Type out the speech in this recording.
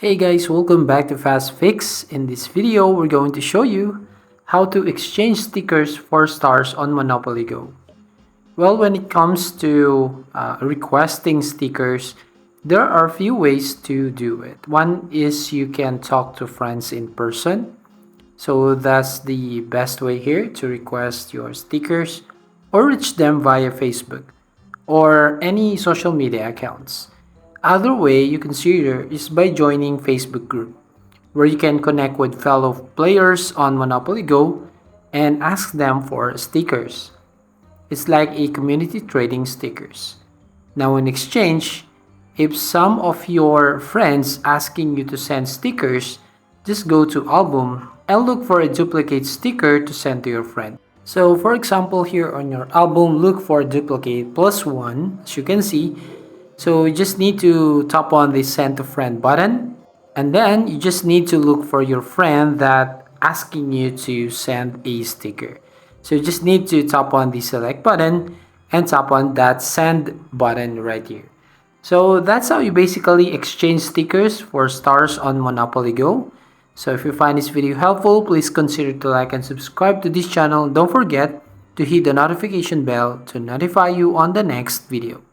Hey guys, welcome back to Fast Fix. In this video, we're going to show you how to exchange stickers for stars on Monopoly Go. Well, when it comes to requesting stickers, there are a few ways to do it. One is you can talk to friends in person. So that's the best way here to request your stickers or reach them via Facebook or any social media accounts. Other way you consider is by joining Facebook group, where you can connect with fellow players on Monopoly Go and ask them for stickers. It's like a community trading stickers. Now in exchange, if some of your friends asking you to send stickers, just go to album and look for a duplicate sticker to send to your friend. So for example, here on your album, look for duplicate plus one, as you can see. So you just need to tap on the send to friend button, and then you just need to look for your friend that asking you to send a sticker. So you just need to tap on the select button and tap on that send button right here. So that's how you basically exchange stickers for stars on Monopoly Go. So if you find this video helpful, please consider to like and subscribe to this channel. Don't forget to hit the notification bell to notify you on the next video.